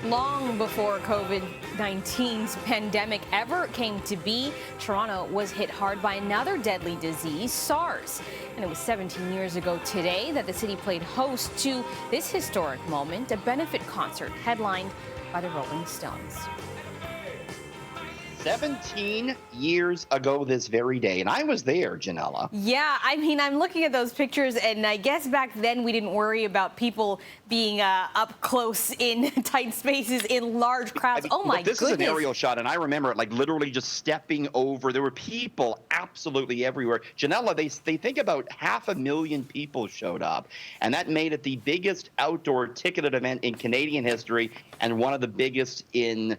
Long before COVID-19's pandemic ever came to be, Toronto was hit hard by another deadly disease, SARS. And it was 17 years ago today that the city played host to this historic moment, a benefit concert headlined by the Rolling Stones. 17 years ago this very day, and I was there, Ginella. Yeah, I mean, I'm looking at those pictures, and I guess back then we didn't worry about people being up close in tight spaces in large crowds. I mean, oh my this goodness. is an aerial shot, and I remember it like literally just stepping over. There were people absolutely everywhere. Ginella, they think about 500,000 people showed up, and that made it the biggest outdoor ticketed event in Canadian history and one of the biggest in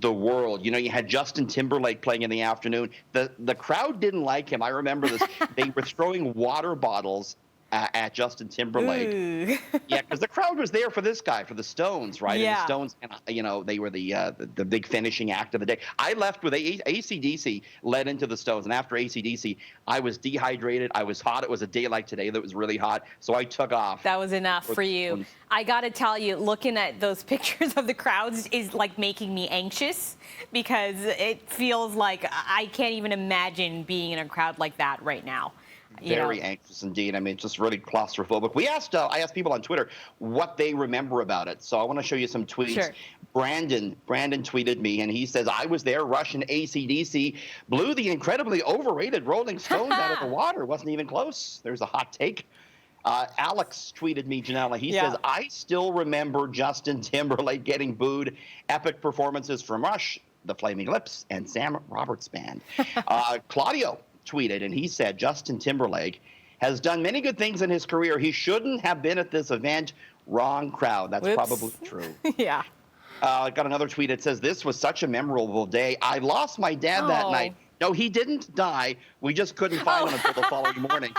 the world. You know, you had Justin Timberlake playing in the afternoon. The crowd didn't like him. I remember this. They were throwing water bottles at Justin Timberlake. Yeah, because the crowd was there for this guy, for the Stones, right? Yeah. And the Stones, you know, they were the big finishing act of the day. I left with AC/DC, led into the Stones, and after AC/DC, I was dehydrated. I was hot. It was a day like today that was really hot, so I took off. That was enough for you. I got to tell you, looking at those pictures of the crowds is like making me anxious because it feels like I can't even imagine being in a crowd like that right now. Very anxious indeed. I mean, it's just really claustrophobic. I asked people on Twitter what they remember about it. So I want to show you some tweets. Sure. Brandon tweeted me, and he says, I was there. Russian AC/DC blew the incredibly overrated Rolling Stones out of the water. Wasn't even close. There's a hot take. Alex tweeted me, Ginella. He says, I still remember Justin Timberlake getting booed. Epic performances from Rush, the Flaming Lips, and Sam Roberts Band. Claudio tweeted, and he said, Justin Timberlake has done many good things in his career. He shouldn't have been at this event. Wrong crowd. That's probably true. Yeah. I got another tweet that says, this was such a memorable day. I lost my dad that night. No, he didn't die. We just couldn't find him until the following morning.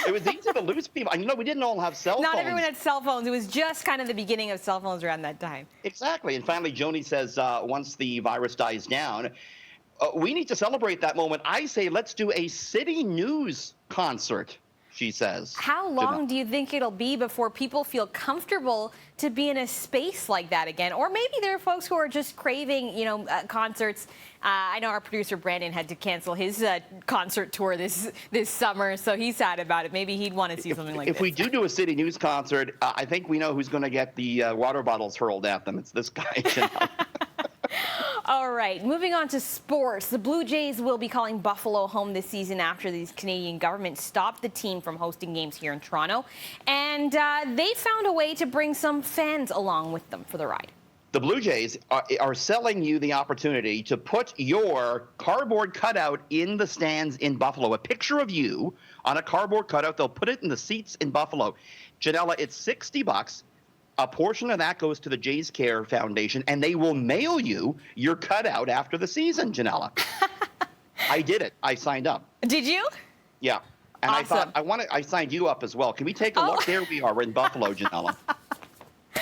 It was easy to lose people. You know, we didn't all have cell phones. Not everyone had cell phones. It was just kind of the beginning of cell phones around that time. Exactly. And finally, Joni says, once the virus dies down, we need to celebrate that moment. I say let's do a CityNews concert, she says. How long do you think it'll be before people feel comfortable to be in a space like that again? Or maybe there are folks who are just craving, concerts. I know our producer Brandon had to cancel his concert tour this summer, so he's sad about it. Maybe he'd want to see something like this. If we do a CityNews concert, I think we know who's going to get the water bottles hurled at them. It's this guy. All right, moving on to sports. The Blue Jays will be calling Buffalo home this season after the Canadian government stopped the team from hosting games here in Toronto. And they found a way to bring some fans along with them for the ride. The Blue Jays are selling you the opportunity to put your cardboard cutout in the stands in Buffalo. A picture of you on a cardboard cutout. They'll put it in the seats in Buffalo. Ginella, it's $60. A portion of that goes to the Jays Care Foundation, and they will mail you your cutout after the season, Ginella. I did it. I signed up. Did you? Yeah. And awesome. I thought, I signed you up as well. Can we take a look? There we are. We're in Buffalo, Ginella.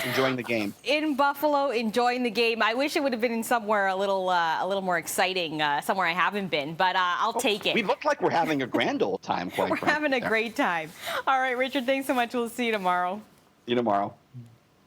Enjoying the game. In Buffalo, enjoying the game. I wish it would have been in somewhere a little more exciting, somewhere I haven't been, but I'll take it. We look like we're having a grand old time, quite frankly. We're having a great time. All right, Richard, thanks so much. We'll see you tomorrow. See you tomorrow.